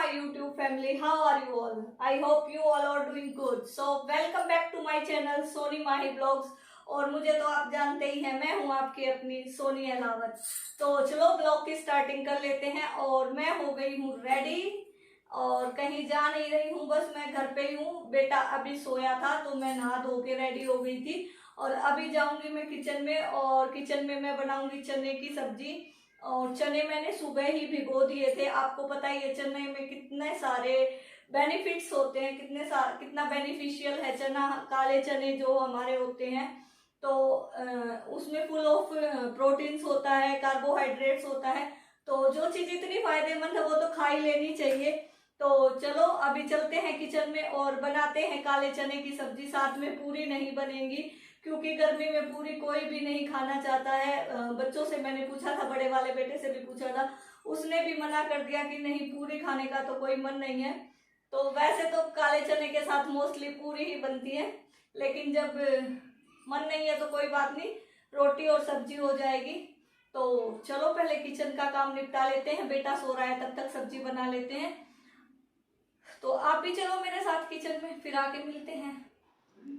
my YouTube family. How are you all? I hope you all are doing good. So welcome back to my channel Soni Mahi vlogs. और मुझे तो आप जानते ही हैं, मैं हूं आपकी अपनी सोनी अलावत। तो चलो ब्लॉग की स्टार्टिंग कर लेते हैं। और मैं हो गई हूँ रेडी और कहीं जा नहीं रही हूँ, बस मैं घर पे ही हूँ। बेटा अभी सोया था तो मैं नहा धो के रेडी हो गई थी और अभी जाऊंगी मैं किचन में। और किचन में मैं बनाऊंगी चने की सब्जी। और चने मैंने सुबह ही भिगो दिए थे। आपको पता ही है चने में कितने सारे बेनिफिट्स होते हैं, कितना बेनिफिशियल है चना। काले चने जो हमारे होते हैं तो उसमें फुल ऑफ प्रोटीन्स होता है, कार्बोहाइड्रेट्स होता है। तो जो चीज इतनी फायदेमंद है वो तो खा ही लेनी चाहिए। तो चलो अभी चलते हैं किचन में और बनाते हैं काले चने की सब्जी। साथ में पूरी नहीं बनेंगी क्योंकि गर्मी में पूरी कोई भी नहीं खाना चाहता है। बच्चों से मैंने पूछा था, बड़े वाले बेटे से भी पूछा था, उसने भी मना कर दिया कि नहीं पूरी खाने का तो कोई मन नहीं है। तो वैसे तो काले चने के साथ मोस्टली पूरी ही बनती है, लेकिन जब मन नहीं है तो कोई बात नहीं, रोटी और सब्जी हो जाएगी। तो चलो पहले किचन का काम निपटा लेते हैं। बेटा सो रहा है तब तक सब्जी बना लेते हैं। तो आप भी चलो मेरे साथ किचन में, फिर आके मिलते हैं।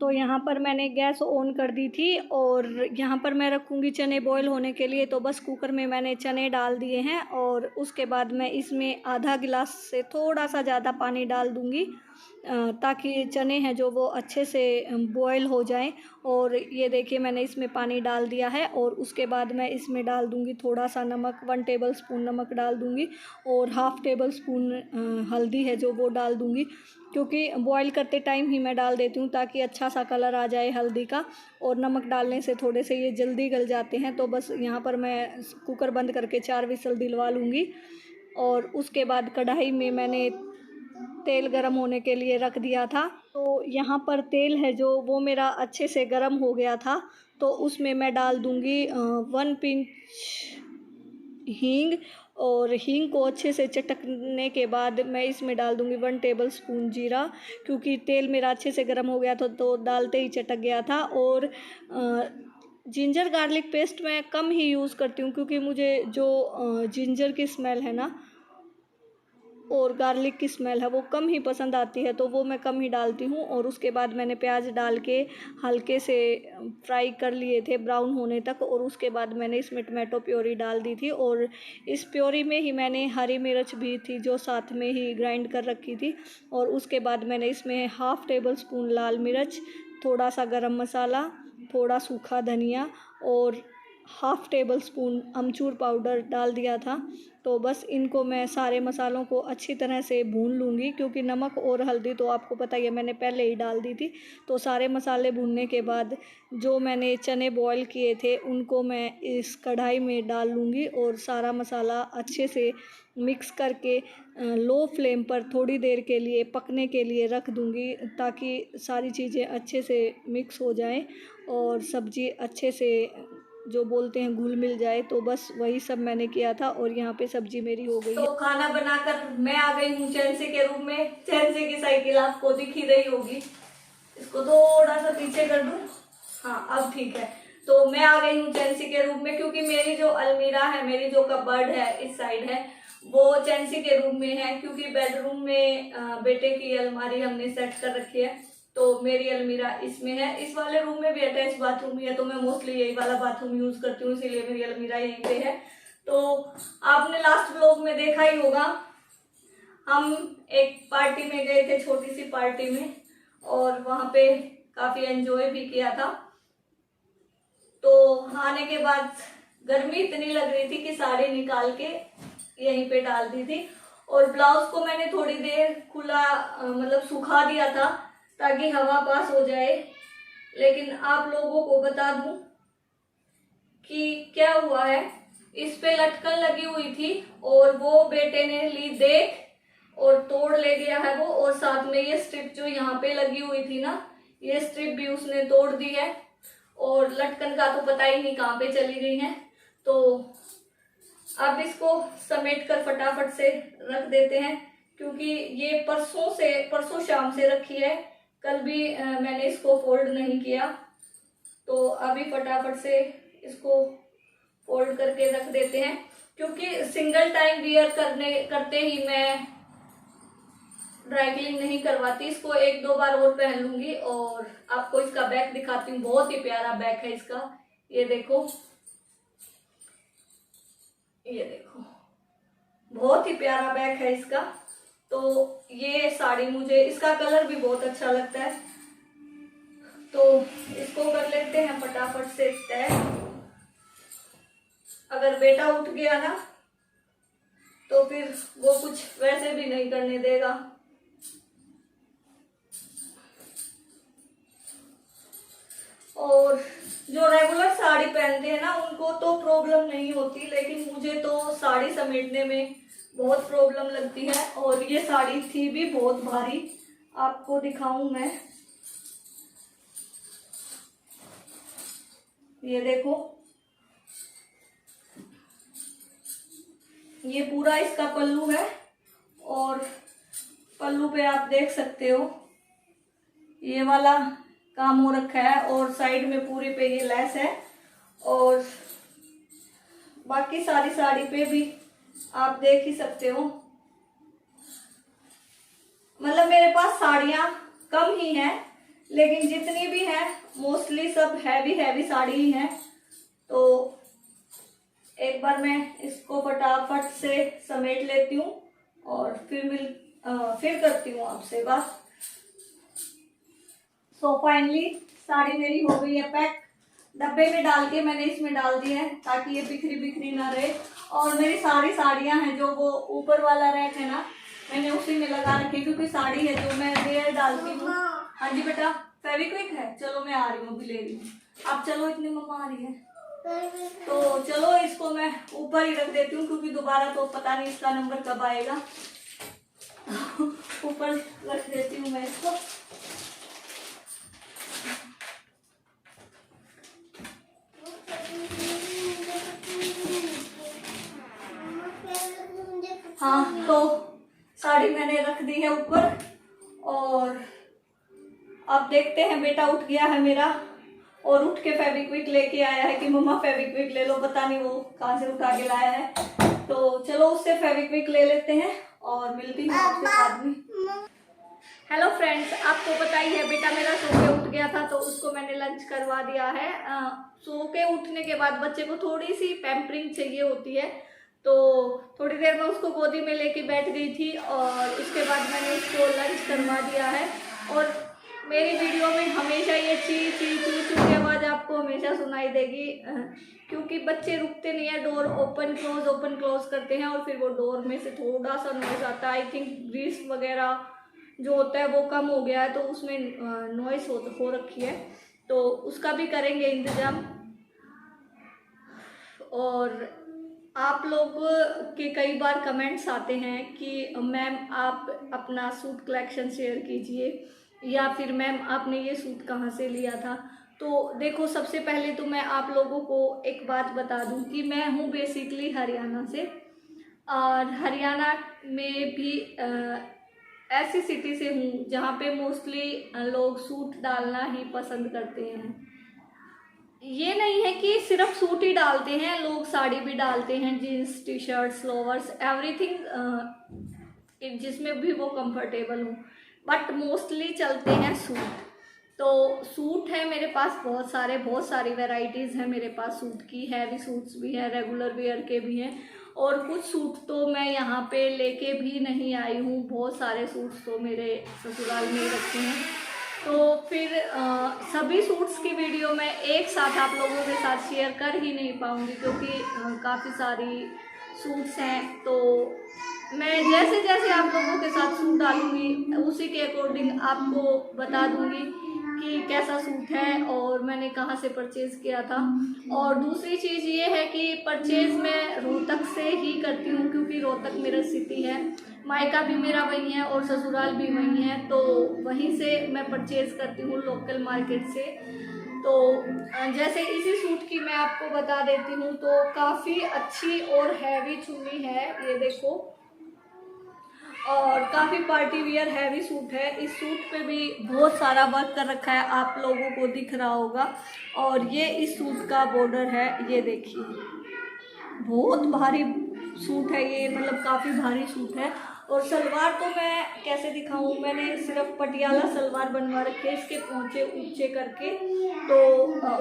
तो यहाँ पर मैंने गैस ऑन कर दी थी और यहाँ पर मैं रखूँगी चने बॉईल होने के लिए। तो बस कुकर में मैंने चने डाल दिए हैं और उसके बाद मैं इसमें आधा गिलास से थोड़ा सा ज़्यादा पानी डाल दूँगी ताकि चने हैं जो वो अच्छे से बॉईल हो जाएं। और ये देखिए मैंने इसमें पानी डाल दिया है और उसके बाद मैं इसमें डाल दूँगी थोड़ा सा नमक, 1 टेबल स्पून नमक डाल दूँगी और हाफ़ टेबल स्पून हल्दी है जो वो डाल दूँगी, क्योंकि बॉईल करते टाइम ही मैं डाल देती हूँ ताकि अच्छा सा कलर आ जाए हल्दी का। और नमक डालने से थोड़े से ये जल्दी गल जाते हैं। तो बस यहाँ पर मैं कुकर बंद करके 4 विसल दिलवा लूँगी। और उसके बाद कढ़ाई में मैंने तेल गरम होने के लिए रख दिया था। तो यहाँ पर तेल है जो वो मेरा अच्छे से गरम हो गया था। तो उसमें मैं डाल दूँगी 1 पिंच हींग। और हींग को अच्छे से चटकने के बाद मैं इसमें डाल दूँगी 1 टेबल स्पून जीरा, क्योंकि तेल मेरा अच्छे से गर्म हो गया था तो डालते ही चटक गया था। और जिंजर गार्लिक पेस्ट मैं कम ही यूज़ करती हूँ, क्योंकि मुझे जो जिंजर की स्मेल है ना और गार्लिक की स्मेल है वो कम ही पसंद आती है, तो वो मैं कम ही डालती हूँ। और उसके बाद मैंने प्याज डाल के हल्के से फ्राई कर लिए थे ब्राउन होने तक। और उसके बाद मैंने इसमें टमाटो प्योरी डाल दी थी और इस प्योरी में ही मैंने हरी मिर्च भी थी जो साथ में ही ग्राइंड कर रखी थी। और उसके बाद मैंने इसमें हाफ़ टेबल स्पून लाल मिर्च, थोड़ा सा गरम मसाला, थोड़ा सूखा धनिया और हाफ़ टेबल स्पून अमचूर पाउडर डाल दिया था। तो बस इनको मैं सारे मसालों को अच्छी तरह से भून लूँगी, क्योंकि नमक और हल्दी तो आपको पता ही है मैंने पहले ही डाल दी थी। तो सारे मसाले भूनने के बाद जो मैंने चने बॉईल किए थे उनको मैं इस कढ़ाई में डाल लूँगी और सारा मसाला अच्छे से मिक्स करके लो फ्लेम पर थोड़ी देर के लिए पकने के लिए रख दूँगी, ताकि सारी चीज़ें अच्छे से मिक्स हो जाएं और सब्ज़ी अच्छे से जो बोलते हैं घुल मिल जाए। तो बस वही सब मैंने किया था और यहाँ पे सब्जी मेरी हो गई है। तो खाना बनाकर मैं आ गई हूँ चैनसी के रूम में। चैनसी की साइकिल आपको दिख ही रही होगी, इसको थोड़ा सा पीछे कर दूं। हाँ अब ठीक है। तो मैं आ गई हूँ चैनसी के रूम में, क्योंकि मेरी जो अलमीरा है, मेरी जो कबर्ड है इस साइड है, वो चैनसी के रूम में है। क्योंकि बेडरूम में बेटे की अलमारी हमने सेट कर रखी है, तो मेरी अलमीरा इसमें है। इस वाले रूम में भी अटैच बाथरूम ही है, तो मैं मोस्टली यही वाला बाथरूम यूज करती हूँ, इसीलिए मेरी अलमीरा यहीं पे है। तो आपने लास्ट व्लॉग में देखा ही होगा, हम एक पार्टी में गए थे, छोटी सी पार्टी में, और वहां पे काफी एंजॉय भी किया था। तो आने के बाद गर्मी इतनी लग रही थी कि साड़ी निकाल के यहीं पे डाल दी थी। और ब्लाउज को मैंने थोड़ी देर खुला मतलब सुखा दिया था ताकि हवा पास हो जाए। लेकिन आप लोगों को बता दूं कि क्या हुआ है, इस पे लटकन लगी हुई थी और वो बेटे ने ली देख और तोड़ ले गया है वो। और साथ में ये स्ट्रिप जो यहाँ पे लगी हुई थी ना, ये स्ट्रिप भी उसने तोड़ दी है। और लटकन का तो पता ही नहीं कहाँ पे चली गई है। तो अब इसको समेट कर फटाफट से रख देते हैं, क्योंकि ये परसों शाम से रखी है, कल भी मैंने इसको फोल्ड नहीं किया। तो अभी फटाफट से इसको फोल्ड करके रख देते हैं, क्योंकि सिंगल टाइम वियर करते ही मैं ड्राई क्लीन नहीं करवाती, इसको 1-2 बार और पहन लूंगी। और आपको इसका बैक दिखाती हूँ, बहुत ही प्यारा बैक है इसका। ये देखो, ये देखो, बहुत ही प्यारा बैक है इसका। तो ये साड़ी मुझे, इसका कलर भी बहुत अच्छा लगता है। तो इसको कर लेते हैं फटाफट से तय। अगर बेटा उठ गया ना तो फिर वो कुछ वैसे भी नहीं करने देगा। और जो रेगुलर साड़ी पहनते हैं ना उनको तो प्रॉब्लम नहीं होती, लेकिन मुझे तो साड़ी समेटने में बहुत प्रॉब्लम लगती है। और ये साड़ी थी भी बहुत भारी, आपको दिखाऊं मैं, ये देखो, ये पूरा इसका पल्लू है। और पल्लू पे आप देख सकते हो ये वाला काम हो रखा है, और साइड में पूरी पे ये लेस है। और बाकी सारी साड़ी पे भी आप देख ही सकते हो। मतलब मेरे पास साड़ियां कम ही हैं, लेकिन जितनी भी हैं मोस्टली सब हैवी हैवी साड़ी ही हैं। तो एक बार मैं इसको फटाफट से समेट लेती हूँ और फिर करती हूँ आपसे बात। सो फाइनली साड़ी मेरी हो गई है पैक। डब्बे में डाल के मैंने इसमें डाल दी है ताकि ये बिखरी बिखरी ना रहे। और मेरी सारी साड़ियां हैं जो वो ऊपर वाला रैक है ना, मैंने उसी में लगा रखी, क्योंकि साड़ी है जो मैं रेयर डालती हूँ। हाँ जी बेटा, फेविक्विक है, चलो मैं आ रही हूँ, अभी ले रही हूँ। आप चलो, इतनी मम्मा आ रही है तो चलो इसको मैं ऊपर ही रख देती हूँ, क्योंकि दोबारा तो पता नहीं इसका नंबर कब आएगा। ऊपर रख देती हूँ मैं इसको। हाँ, तो साड़ी मैंने रख दी है ऊपर। और अब देखते हैं, बेटा उठ गया है मेरा और उठ के फेविक्विक लेके आया है कि मम्मा फेविक्विक ले लो, पता नहीं वो कहाँ से उठा के लाया है। तो चलो उससे फेविक्विक ले लेते हैं और मिलती हूँ आपसे बाद में। हेलो फ्रेंड्स, आपको पता ही है बेटा मेरा सो के उठ गया था, तो उसको मैंने लंच करवा दिया है। सो के उठने के बाद बच्चे को थोड़ी सी पैम्परिंग चाहिए होती है, तो थोड़ी देर में उसको गोदी में लेके बैठ गई थी और इसके बाद मैंने उसको लंच करवा दिया है। और मेरी वीडियो में हमेशा ये ची ची चू चू की आवाज़ आपको हमेशा सुनाई देगी, क्योंकि बच्चे रुकते नहीं है, डोर ओपन क्लोज करते हैं और फिर वो डोर में से थोड़ा सा नॉइज़ आता है। आई थिंक ग्रीस वगैरह जो होता है वो कम हो गया है, तो उसमें नॉइस हो रखी है, तो उसका भी करेंगे इंतजाम। और आप लोग के कई बार कमेंट्स आते हैं कि मैम आप अपना सूट कलेक्शन शेयर कीजिए, या फिर मैम आपने ये सूट कहाँ से लिया था। तो देखो, सबसे पहले तो मैं आप लोगों को एक बात बता दूं कि मैं हूँ बेसिकली हरियाणा से, और हरियाणा में भी ऐसी सिटी से हूँ जहाँ पे मोस्टली लोग सूट डालना ही पसंद करते हैं। ये नहीं है कि सिर्फ सूट ही डालते हैं, लोग साड़ी भी डालते हैं, jeans T shirts lowers everything, जिसमें भी वो कंफर्टेबल हो, बट मोस्टली चलते हैं सूट। तो सूट है मेरे पास बहुत सारी वैरायटीज़ हैं मेरे पास सूट की। हैवी सूट्स भी हैं, रेगुलर वेयर के भी हैं, और कुछ सूट तो मैं यहाँ पे लेके भी नहीं आई हूँ। बहुत सारे सूट्स तो मेरे ससुराल में ही रखे हैं। तो फिर सभी सूट्स की वीडियो मैं एक साथ आप लोगों के साथ शेयर कर ही नहीं पाऊँगी, क्योंकि काफ़ी सारी सूट्स हैं। तो मैं जैसे जैसे आप लोगों के साथ सूट डालूँगी उसी के अकॉर्डिंग आपको बता दूँगी कि कैसा सूट है और मैंने कहाँ से परचेज़ किया था। और दूसरी चीज़ ये है कि परचेज़ मैं रोहतक से ही करती हूँ, क्योंकि रोहतक मेरा सिटी है, मायका भी मेरा वहीं है और ससुराल भी वहीं है, तो वहीं से मैं परचेज़ करती हूँ लोकल मार्केट से। तो जैसे इसी सूट की मैं आपको बता देती हूँ, तो काफ़ी अच्छी और हैवी चुन्नी है, ये देखो, और काफ़ी पार्टी वियर हैवी सूट है। इस सूट पे भी बहुत सारा वर्क कर रखा है, आप लोगों को दिख रहा होगा। और ये इस सूट का बॉर्डर है, ये देखिए, बहुत भारी सूट है ये, मतलब काफ़ी भारी सूट है। और सलवार तो मैं कैसे दिखाऊं, मैंने सिर्फ पटियाला सलवार बनवा रखी है इसके पोंचे ऊंचे करके। तो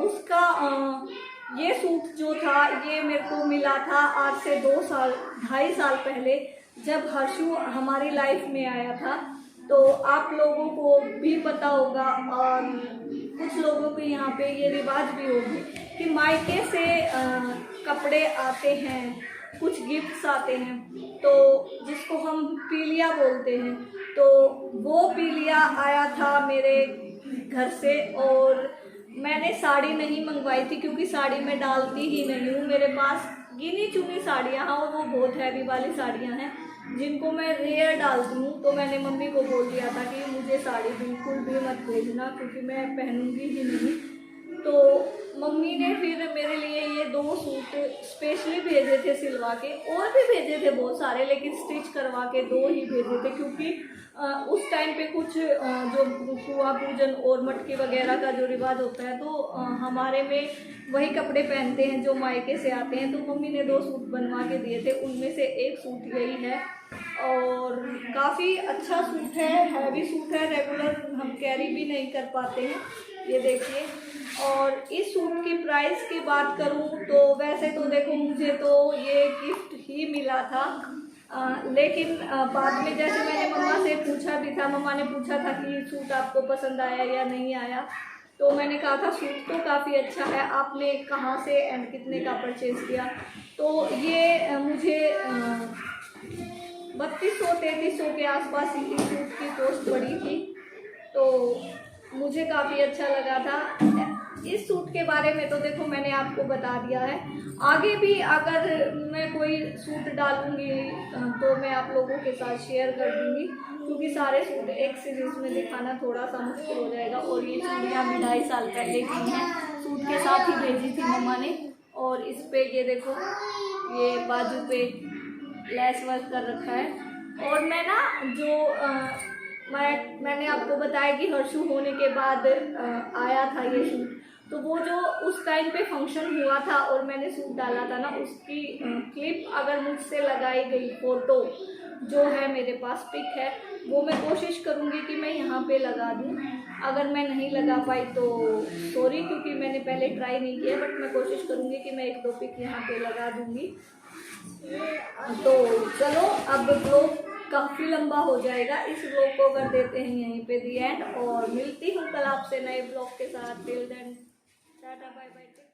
उसका ये सूट जो था ये मेरे को मिला था आज से 2-2.5 साल पहले, जब हर्षु हमारी लाइफ में आया था। तो आप लोगों को भी पता होगा और कुछ लोगों के यहाँ पे ये रिवाज भी होगी कि मायके से कपड़े आते हैं, कुछ गिफ्ट्स आते हैं, तो जिसको हम पीलिया बोलते हैं। तो वो पीलिया आया था मेरे घर से और मैंने साड़ी नहीं मंगवाई थी क्योंकि साड़ी मैं डालती ही नहीं हूँ। मेरे पास गिनी चुनी साड़ियाँ हैं और वो बहुत हैवी वाली साड़ियाँ हैं जिनको मैं रेयर डालती हूँ। तो मैंने मम्मी को बोल दिया था कि मुझे साड़ी बिल्कुल भी मत भेजना क्योंकि मैं पहनूंगी ही नहीं। तो मम्मी ने फिर मेरे लिए ये 2 सूट स्पेशली भेजे थे सिलवा के, और भी भेजे थे बहुत सारे, लेकिन स्टिच करवा के 2 ही भेजे थे क्योंकि उस टाइम पे कुछ जो कुआं पूजन और मटकी वगैरह का जो रिवाज होता है तो हमारे में वही कपड़े पहनते हैं जो मायके से आते हैं। तो मम्मी ने 2 सूट बनवा के दिए थे, उनमें से एक सूट यही है और काफ़ी अच्छा सूट है, हैवी सूट है, रेगुलर हम कैरी भी नहीं कर पाते हैं, ये देखिए। और इस सूट की प्राइस की बात करूं तो वैसे तो देखो मुझे तो ये गिफ्ट ही मिला था, लेकिन बाद में जैसे मैंने मम्मा से पूछा भी था, मम्मा ने पूछा था कि सूट आपको पसंद आया या नहीं आया, तो मैंने कहा था सूट तो काफ़ी अच्छा है, आपने कहाँ से एंड कितने का परचेज़ किया। तो ये मुझे 3200-3300 के आसपास इस सूट की कॉस्ट पड़ी थी, तो मुझे काफ़ी अच्छा लगा था। इस सूट के बारे में तो देखो मैंने आपको बता दिया है, आगे भी अगर मैं कोई सूट डालूंगी तो मैं आप लोगों के साथ शेयर कर दूंगी क्योंकि सारे सूट एक सीरीज में दिखाना थोड़ा सा मुश्किल हो जाएगा। और ये चूड़ियाँ भी 2.5 साल पहले की हैं, सूट के साथ ही भेजी थी मम्मा ने। और इस पे ये देखो ये बाजू पे लेस वर्क कर रखा है। और मैं ना जो मैंने आपको बताया कि हर्षु होने के बाद आया था ये सूट, तो वो जो उस टाइम पे फंक्शन हुआ था और मैंने सूट डाला था ना, उसकी क्लिप अगर मुझसे लगाई गई फ़ोटो जो है मेरे पास पिक है, वो मैं कोशिश करूँगी कि मैं यहाँ पे लगा दूँ। अगर मैं नहीं लगा पाई तो सॉरी क्योंकि मैंने पहले ट्राई नहीं किया, बट मैं कोशिश करूँगी कि मैं 1-2 पिक यहाँ पे लगा दूँगी। तो चलो अब ब्लॉग काफ़ी लंबा हो जाएगा, इस ब्लॉग को कर देते हैं यहीं पे दी एंड, और मिलती हूँ कल आपसे नए ब्लॉग के साथ। Till then tata bye bye.